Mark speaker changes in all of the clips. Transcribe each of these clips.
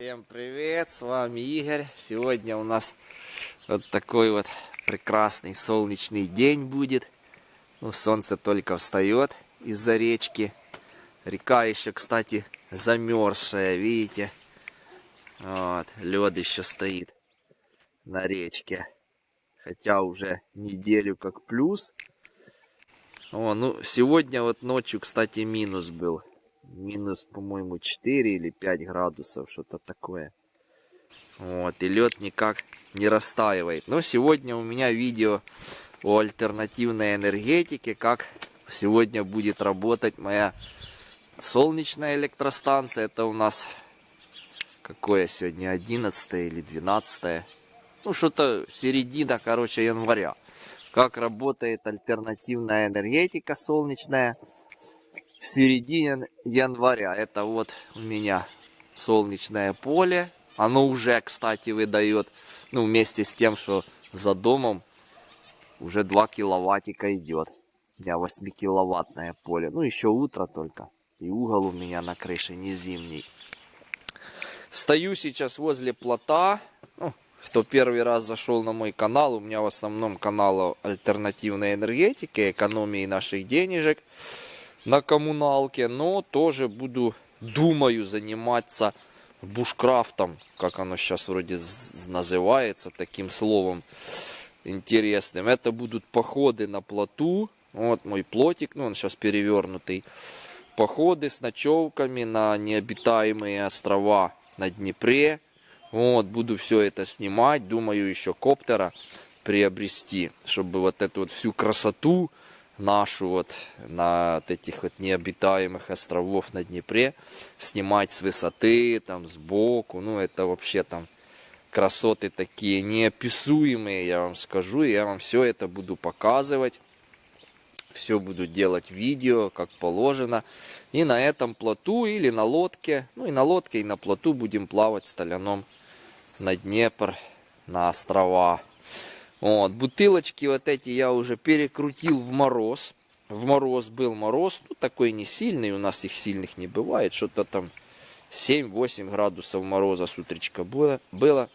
Speaker 1: Всем привет, с вами Игорь. Сегодня у нас вот такой вот прекрасный солнечный день будет. Ну, солнце только встает из-за речки. Река еще, кстати, замерзшая, видите? Вот, лед еще стоит на речке. Хотя уже неделю как плюс. О, ну, сегодня вот ночью, кстати, минус был. Минус, по-моему, 4 или 5 градусов, что-то такое. Вот, и лед никак не растаивает. Но сегодня у меня видео о альтернативной энергетике, как сегодня будет работать моя солнечная электростанция. Это у нас, какое сегодня, 11 или 12? Ну, что-то середина, короче, января. Как работает альтернативная энергетика солнечная в середине января. Это вот у меня солнечное поле. Оно уже, кстати, выдает, ну, вместе с тем, что за домом уже 2 киловаттика идет. У меня 8-киловаттное поле. Ну, еще утро только. И угол у меня на крыше не зимний. Стою сейчас возле плота. Ну, кто первый раз зашел на мой канал, у меня в основном канал альтернативной энергетики, экономии наших денежек на коммуналке. Но тоже буду, думаю, заниматься бушкрафтом, как оно сейчас вроде называется, таким словом интересным. Это будут походы на плоту. Вот мой плотик, ну он сейчас перевернутый. Походы с ночевками на необитаемые острова на Днепре. Вот, буду все это снимать. Думаю, еще коптера приобрести, чтобы вот эту вот всю красоту нашу вот на вот этих вот необитаемых островов на Днепре снимать с высоты, там сбоку. Ну это вообще там красоты такие неописуемые, я вам скажу. Я вам все это буду показывать. Все буду делать видео, как положено. И на этом плоту или на лодке, ну и на лодке, и на плоту будем плавать с Толяном на Днепр, на острова. Вот, бутылочки вот эти я уже перекрутил в мороз. В мороз был мороз, ну такой не сильный, у нас их сильных не бывает. Что-то там 7-8 градусов мороза с утречка было.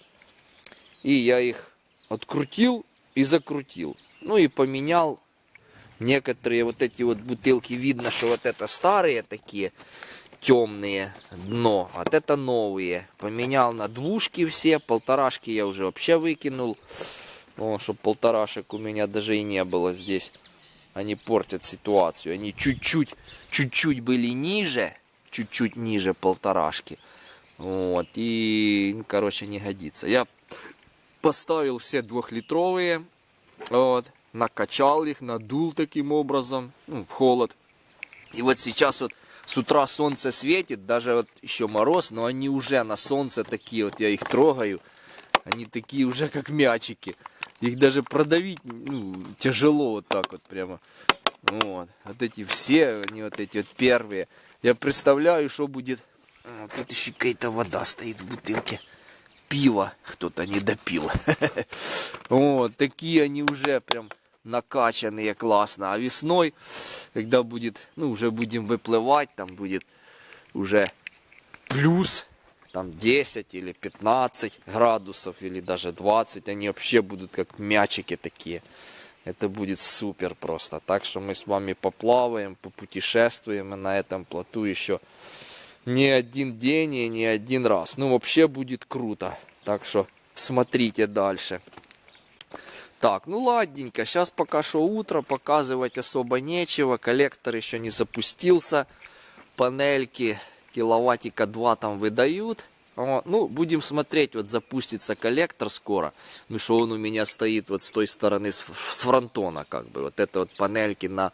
Speaker 1: И я их открутил и закрутил. Ну и поменял некоторые вот эти вот бутылки. Видно, что вот это старые такие, темные дно. Вот это новые. Поменял на двушки все. Полторашки я уже вообще выкинул. О, чтобы полторашек у меня даже и не было здесь. Они портят ситуацию. Они чуть-чуть были ниже. Чуть-чуть ниже полторашки. Вот. И, короче, не годится. Я поставил все 2-литровые. Вот. Накачал их, надул таким образом. Ну, в холод. И вот сейчас вот с утра солнце светит. Даже вот еще мороз. Но они уже на солнце такие. Вот я их трогаю. Они такие уже как мячики. Их даже продавить, ну, тяжело вот так вот прямо. Вот. Вот эти все, они вот эти вот первые. Я представляю, что будет. Тут еще какая-то вода стоит в бутылке. Пиво кто-то не допил. Вот. Такие они уже прям накачанные классно. А весной, когда будет, ну, уже будем выплывать, там будет уже плюс. Там 10 или 15 градусов, или даже 20, они вообще будут как мячики такие. Это будет супер просто. Так что мы с вами поплаваем, попутешествуем на этом плоту еще не один день и не один раз. Ну вообще будет круто. Так что смотрите дальше. Так, ну ладненько. Сейчас пока что утро, показывать особо нечего. Коллектор еще не запустился. Панельки киловаттика 2 там выдают. Вот. Ну, будем смотреть, вот запустится коллектор скоро. Ну, что он у меня стоит вот с той стороны, с фронтона, как бы. Вот это вот панельки на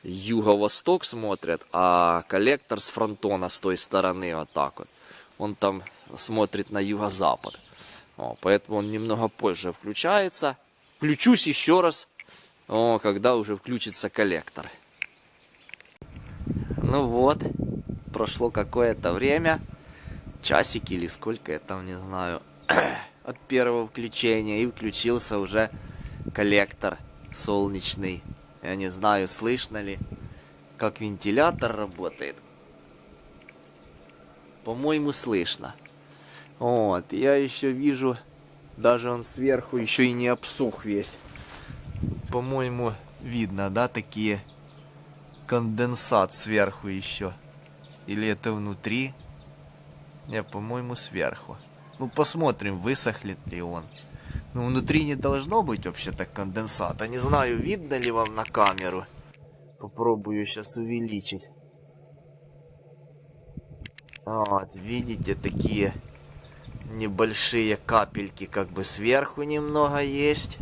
Speaker 1: юго-восток смотрят, а коллектор с фронтона с той стороны вот так вот. Он там смотрит на юго-запад. Поэтому он немного позже включается. Включусь еще раз, когда уже включится коллектор. Ну вот, прошло какое-то время. Часик или сколько, я там не знаю, от первого включения. И включился уже коллектор солнечный. Я не знаю, слышно ли, как вентилятор работает. По-моему, слышно. Вот, я еще вижу, даже он сверху еще и не обсох весь. По-моему, видно, да, такие конденсат сверху еще. Или это внутри? Не, по-моему, сверху. Ну, посмотрим, высохнет ли он. Ну, внутри не должно быть вообще-то конденсата. Не знаю, видно ли вам на камеру. Попробую сейчас увеличить. Вот, видите, такие небольшие капельки как бы сверху немного есть.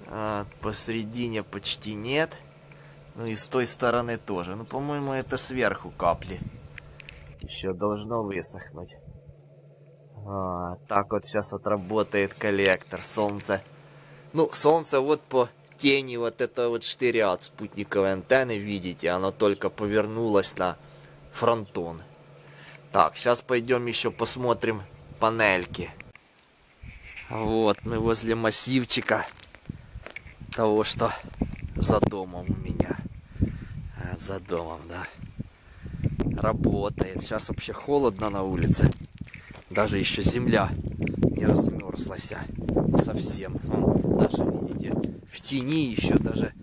Speaker 1: А посередине почти нет. Ну и с той стороны тоже. Ну, по-моему, это сверху капли. Еще должно высохнуть. Так вот сейчас вот работает коллектор. Солнце. Ну, солнце вот по тени вот этого вот штыря от спутниковой антенны, видите, оно только повернулось на фронтон. Так, сейчас пойдем еще посмотрим панельки. Вот мы возле массивчика того, что за домом у меня. За домом, да. Работает. Сейчас вообще холодно на улице. Даже еще земля не размерзлась совсем. Вон, даже, видите, в тени еще даже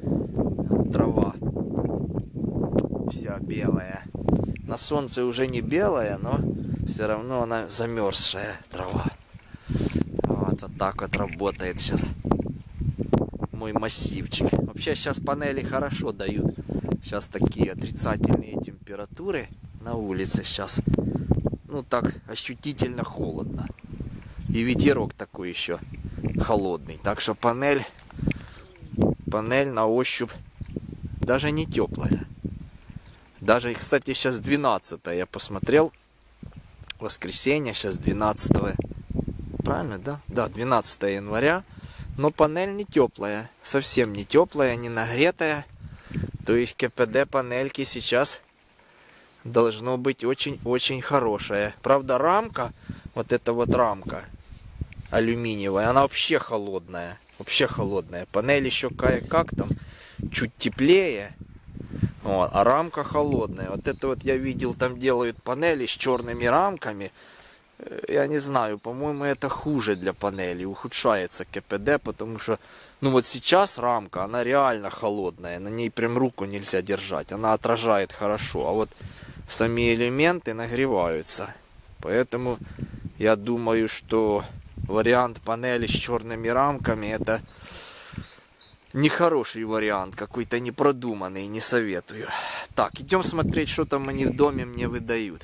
Speaker 1: трава вся белая. На солнце уже не белая, но все равно она замерзшая трава. Вот так вот работает сейчас мой массивчик. Вообще сейчас панели хорошо дают. Сейчас такие отрицательные температуры на улице. Сейчас, ну так, ощутительно холодно. И ветерок такой еще холодный. Так что панель на ощупь даже не теплая. Даже, кстати, сейчас 12, я посмотрел. Воскресенье, сейчас 12. Правильно, да? Да, 12 января. Но панель не теплая. Совсем не теплая, не нагретая. То есть КПД панельки сейчас должно быть очень-очень хорошая. Правда, рамка, вот эта вот рамка алюминиевая, она вообще холодная. Вообще холодная. Панель еще кое-как там чуть теплее. Вот, а рамка холодная. Вот это вот я видел, там делают панели с черными рамками. Я не знаю, по-моему, это хуже для панели. Ухудшается КПД, потому что, ну вот сейчас рамка, она реально холодная. На ней прям руку нельзя держать. Она отражает хорошо. А вот сами элементы нагреваются. Поэтому я думаю, что вариант панели с черными рамками это нехороший вариант, какой-то непродуманный, не советую. Так, идем смотреть, что там они в доме мне выдают.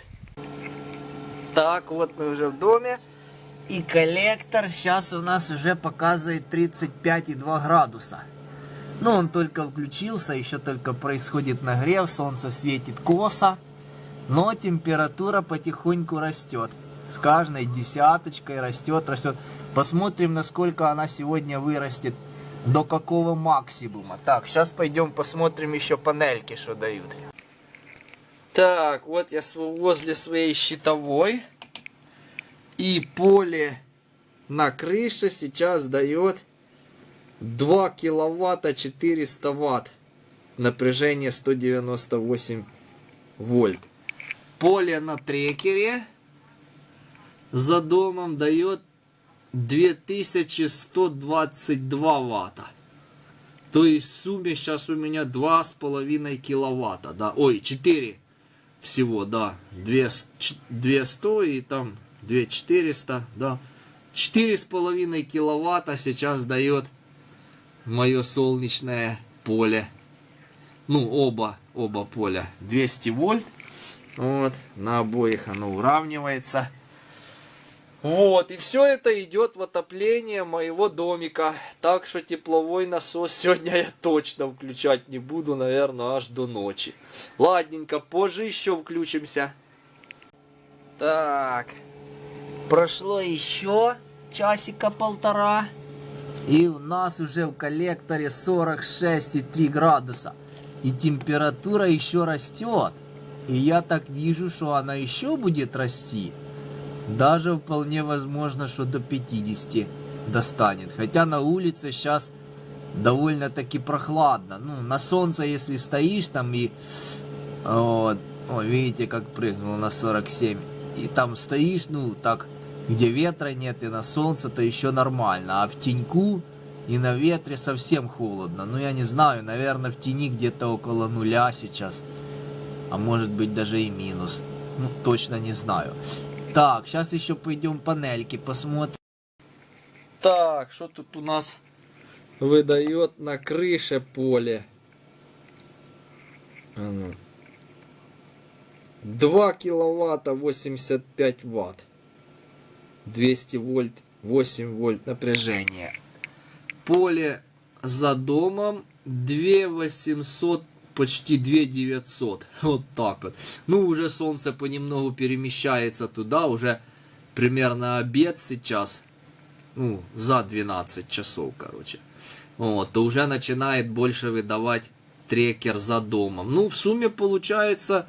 Speaker 1: Так, вот мы уже в доме. И коллектор сейчас у нас уже показывает 35,2 градуса. Ну, он только включился, еще только происходит нагрев, солнце светит косо. Но температура потихоньку растет. С каждой десяточкой растет. Посмотрим, насколько она сегодня вырастет. До какого максимума. Так, сейчас пойдем посмотрим еще панельки, что дают. Так, вот я возле своей щитовой. И поле на крыше сейчас дает 2 киловатта 400 ватт. Напряжение 198 вольт. Поле на трекере за домом дает 2122 ватта. То есть в сумме сейчас у меня 2,5 киловатта. Да? Ой, 4 всего, да. 200 и там 2400, да. 4,5 киловатта сейчас дает мое солнечное поле. Ну, оба поля. 200 вольт. Вот, на обоих оно уравнивается. Вот, и все это идет в отопление моего домика. Так что тепловой насос сегодня я точно включать не буду, наверное, аж до ночи. Ладненько, позже еще включимся. Так, прошло еще часика полтора. И у нас уже в коллекторе 46,3 градуса. И температура еще растет. И я так вижу, что она еще будет расти. Даже вполне возможно, что до 50 достанет. Хотя на улице сейчас довольно-таки прохладно. Ну, на солнце, если стоишь там и... Вот, о, видите, как прыгнул на 47. и там стоишь, ну, так, где ветра нет и на солнце, то еще нормально. А в теньку и на ветре совсем холодно. Ну, я не знаю, наверное, в тени где-то около нуля сейчас. А может быть даже и минус. Ну, точно не знаю. Так, сейчас еще пойдем панельки посмотрим. Так, что тут у нас выдает на крыше поле? 2 киловатта 85 ватт. 200 вольт, 8 вольт напряжения. Поле за домом 2800, почти 2900. Вот так вот. Ну, уже солнце понемногу перемещается туда. Уже примерно обед сейчас. Ну, за 12 часов, короче. Вот, то уже начинает больше выдавать трекер за домом. Ну, в сумме получается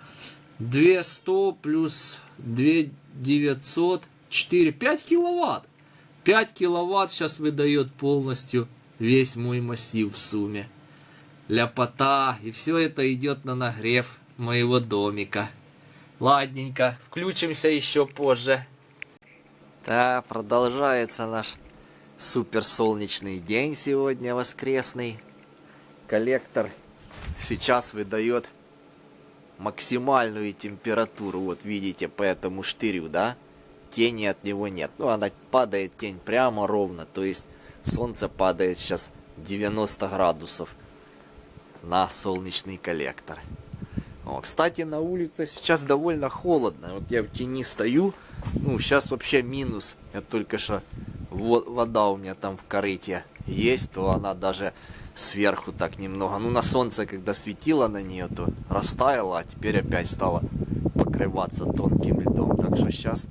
Speaker 1: 200 плюс 2900, 4, 5 киловатт. 5 киловатт сейчас выдает полностью весь мой массив в сумме. Ляпота. И все это идет на нагрев моего домика. Ладненько, включимся еще позже. Да, продолжается наш суперсолнечный день сегодня, воскресный. Коллектор сейчас выдает максимальную температуру. Вот видите по этому штырю, да? Тени от него нет. Ну, она падает, тень прямо ровно. То есть солнце падает сейчас 90 градусов на солнечный коллектор. О, кстати, на улице сейчас довольно холодно. Вот я в тени стою. Ну, сейчас вообще минус. Я только что... Вода у меня там в корыте есть, то она даже сверху так немного. Ну, на солнце, когда светило на нее, то растаяла, а теперь опять стала покрываться тонким льдом. Так что сейчас,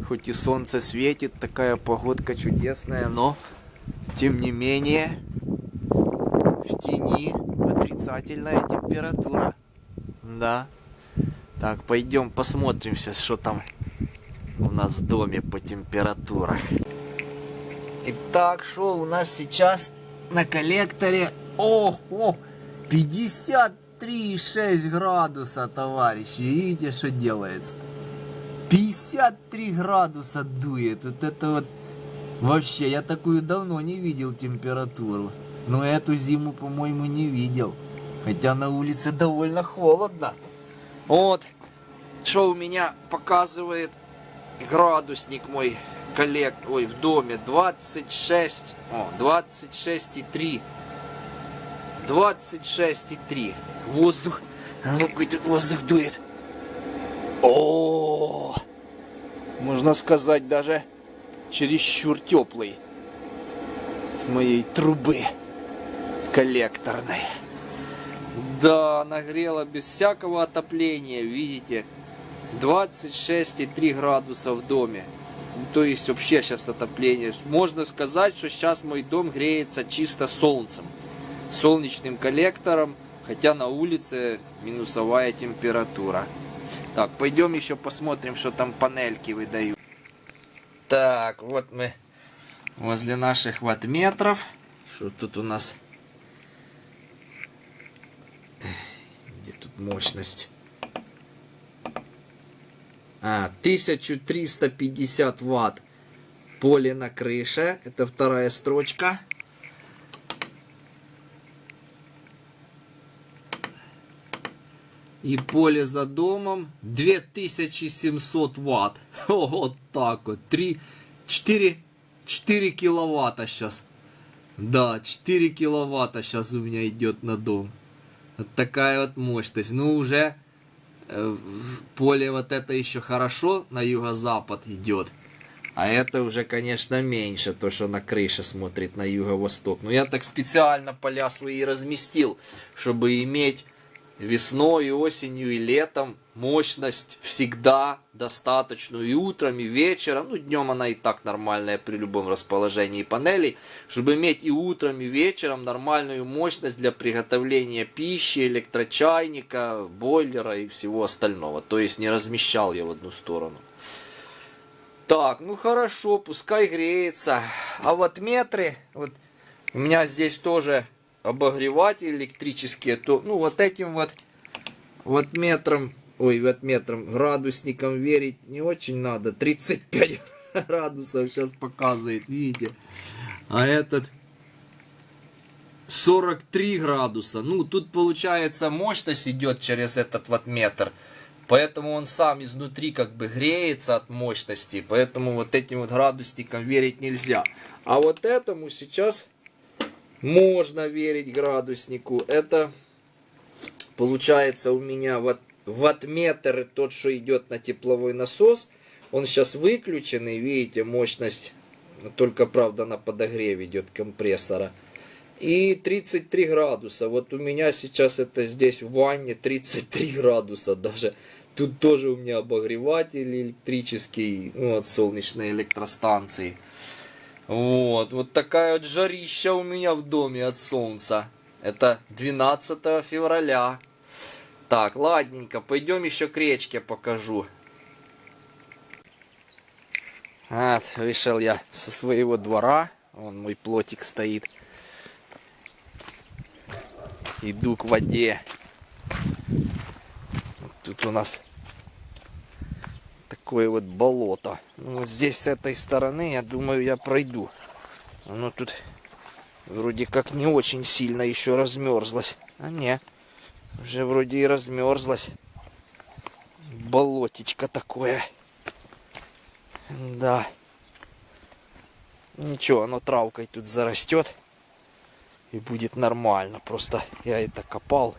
Speaker 1: хоть и солнце светит, такая погодка чудесная, но, тем не менее, в тени отрицательная температура. Да. Так, пойдем посмотрим сейчас, что там у нас в доме по температурах. Итак, что у нас сейчас на коллекторе? Ого, 53,6 градуса, товарищи. Видите, что делается? 53 градуса дует. Вот это вот вообще, я такую давно не видел температуру. Но эту зиму, по-моему, не видел. Хотя на улице довольно холодно. Вот, что у меня показывает градусник мой. Ой, в доме 26, 26,3. 26,3. Воздух. А ну какой тут воздух дует. О, можно сказать, даже чересчур теплый. С моей трубы коллекторной. Да, нагрело без всякого отопления, видите. 26,3 градуса в доме. То есть вообще сейчас отопление. Можно сказать, что сейчас мой дом греется чисто солнцем. Солнечным коллектором. Хотя на улице минусовая температура. Так, пойдем еще посмотрим, что там панельки выдают. Так, вот мы возле наших ваттметров. Что тут у нас? Где тут мощность? 1350 ватт. Поле на крыше. Это вторая строчка. И поле за домом 2700 ватт. Вот так вот. 4 киловатта сейчас. Да, 4 киловатта сейчас у меня идет на дом. Вот такая вот мощность. Ну, уже поле вот это еще хорошо на юго-запад идет. А это уже, конечно, меньше, то, что на крыше смотрит на юго-восток. Но я так специально поля свои разместил, чтобы иметь весной, и осенью, и летом мощность всегда достаточную. И утром, и вечером. Ну, днем она и так нормальная при любом расположении панелей. Чтобы иметь и утром, и вечером нормальную мощность для приготовления пищи, электрочайника, бойлера и всего остального. То есть не размещал я в одну сторону. Так, ну хорошо, пускай греется. А ваттметры, вот у меня здесь тоже обогреватели электрические, то, ну, вот этим вот ваттметром ой, ваттметром, градусником верить не очень надо. 35 градусов сейчас показывает, видите. А этот 43 градуса. Ну, тут получается мощность идет через этот ваттметр. Поэтому он сам изнутри как бы греется от мощности. Поэтому вот этим вот градусникам верить нельзя. А вот этому сейчас можно верить градуснику. Это получается у меня ваттметр, тот, что идет на тепловой насос. Он сейчас выключенный, видите, мощность только, правда, на подогрев идет компрессора. И 33 градуса. Вот у меня сейчас это здесь в ванне 33 градуса даже. Тут тоже у меня обогреватель электрический, ну, от солнечной электростанции. Вот такая вот жарища у меня в доме от солнца. Это 12 февраля. Так, ладненько, пойдем еще к речке покажу. Вот, вышел я со своего двора. Вон мой плотик стоит. Иду к воде. Тут у нас такое вот болото. Ну, вот здесь с этой стороны, я думаю, я пройду. Оно тут вроде как не очень сильно еще размерзлось. А не, уже вроде и размерзлось. Болотечко такое. Да. Ничего, оно травкой тут зарастет. И будет нормально. Просто я это копал.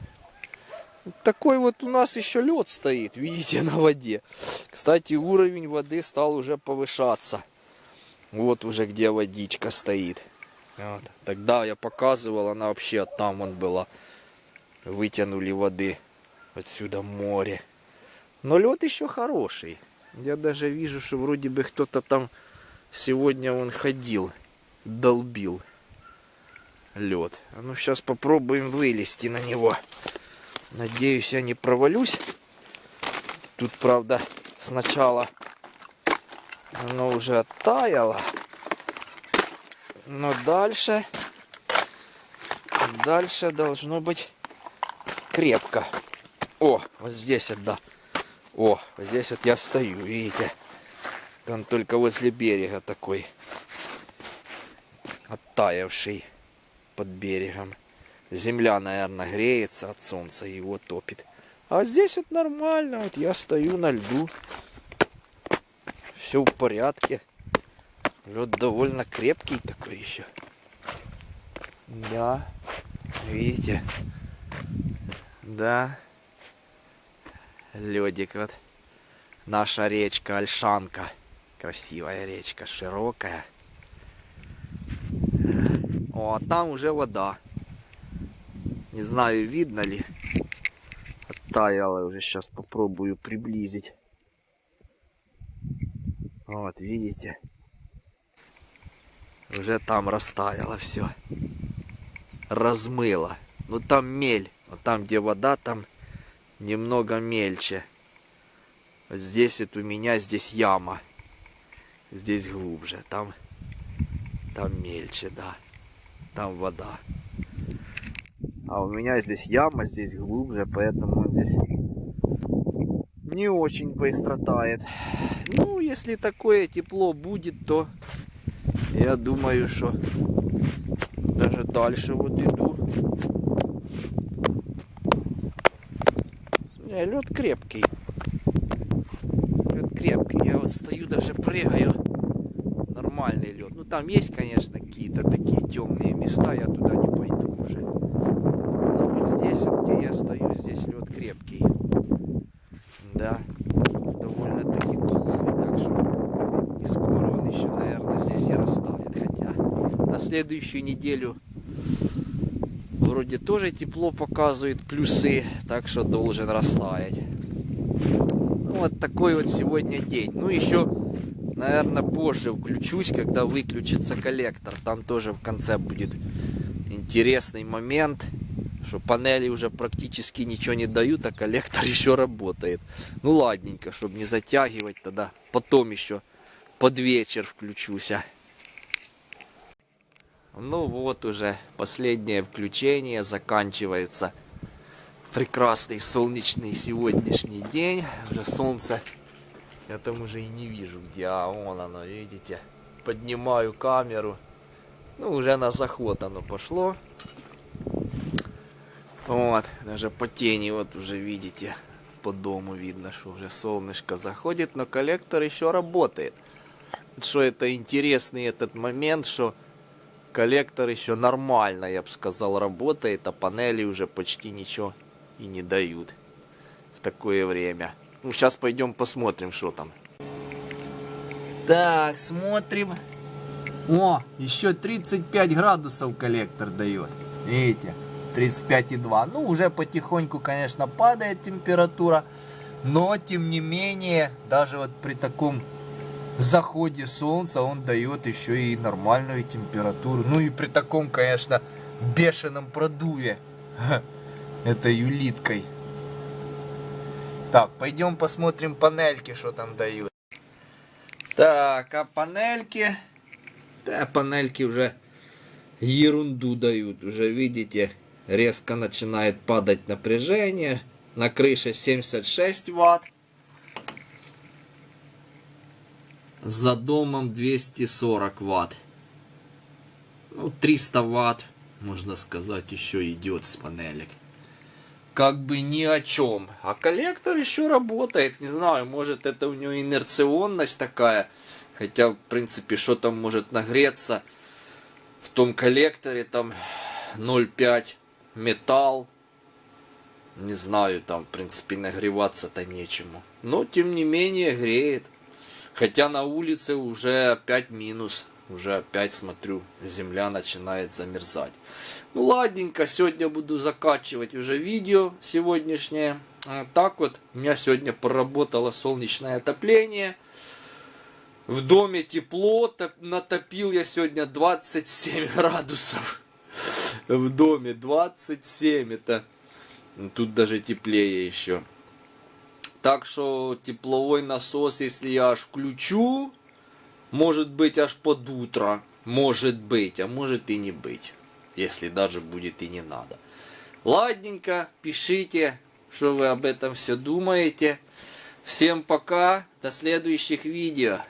Speaker 1: Такой вот у нас еще лед стоит, видите, на воде. Кстати, уровень воды стал уже повышаться. Вот уже где водичка стоит. Вот. Тогда я показывал, она вообще там вон была. Вытянули воды. Отсюда море. Но лед еще хороший. Я даже вижу, что вроде бы кто-то там сегодня он ходил, долбил лед. А ну сейчас попробуем вылезти на него. Надеюсь, я не провалюсь. Тут, правда, сначала оно уже оттаяло. Но дальше должно быть крепко. О, вот здесь вот, да. О, вот здесь вот я стою, видите. Он только возле берега такой. Оттаявший под берегом. Земля, наверное, греется от солнца и его топит. А здесь вот нормально. Вот я стою на льду. Все в порядке. Лед довольно крепкий такой еще. Да. Видите? Да. Ледик вот. Наша речка Ольшанка. Красивая речка, широкая. О, а там уже вода. Не знаю, видно ли. Оттаяла уже. Сейчас попробую приблизить. Вот, видите? Уже там растаяло все. Размыло. Ну там мель. Вот там, где вода, там немного мельче. Вот здесь вот у меня здесь яма. Здесь глубже. Там мельче, да. Там вода. А у меня здесь яма, здесь глубже, поэтому он здесь не очень быстро тает. Ну, если такое тепло будет, то я думаю, что даже дальше вот иду. Лед крепкий. Лед крепкий. Я вот стою, даже прыгаю. Нормальный лед. Ну, там есть, конечно, какие-то такие темные места. Я туда не пойду уже. Но вот здесь, вот, где я стою, здесь лед крепкий. Да. Довольно-таки толстый. Так что не скоро он еще, наверное, здесь и растает. Хотя на следующую неделю вроде тоже тепло показывает, плюсы. Так что должен растаять. Ну, вот такой вот сегодня день. Ну, еще, наверное, позже включусь, когда выключится коллектор. Там тоже в конце будет интересный момент, что панели уже практически ничего не дают, а коллектор еще работает. Ну, ладненько, чтобы не затягивать, тогда потом еще под вечер включусь. Ну вот уже последнее включение заканчивается. Прекрасный солнечный сегодняшний день. Уже солнце я там уже и не вижу где, а вон оно, видите. Поднимаю камеру. Ну, уже на заход оно пошло. Вот, даже по тени вот уже видите, по дому видно, что уже солнышко заходит, но коллектор еще работает. Что это интересный этот момент, что коллектор еще нормально, я бы сказал, работает, а панели уже почти ничего и не дают в такое время. Ну, сейчас пойдем посмотрим, что там. Так, смотрим. О, еще 35 градусов коллектор дает. Видите, 35,2. Ну, уже потихоньку, конечно, падает температура. Но, тем не менее, даже вот при таком заходе солнца он дает еще и нормальную температуру. Ну и при таком, конечно, бешеном продуве этой улиткой. Так, пойдем посмотрим панельки, что там дают. Так, а панельки... Да, панельки уже ерунду дают. Уже видите, резко начинает падать напряжение. На крыше 76 Вт. За домом 240 Вт. Ну, 300 Вт, можно сказать, еще идет с панелек. Как бы ни о чем. А коллектор еще работает. Не знаю, может это у него инерционность такая. Хотя, в принципе, что там может нагреться в том коллекторе, там 0,5 металл. Не знаю, там, в принципе, нагреваться-то нечему. Но, тем не менее, греет. Хотя на улице уже опять минус. Уже опять, смотрю, земля начинает замерзать. Ну, ладненько, сегодня буду заканчивать уже видео сегодняшнее. Так вот, у меня сегодня поработало солнечное отопление. В доме тепло, натопил я сегодня 27 градусов. В доме 27, это тут даже теплее еще. Так что тепловой насос, если я аж включу, может быть аж под утро. Может быть, а может и не быть. Если даже будет и не надо. Ладненько, пишите, что вы об этом все думаете. Всем пока, до следующих видео.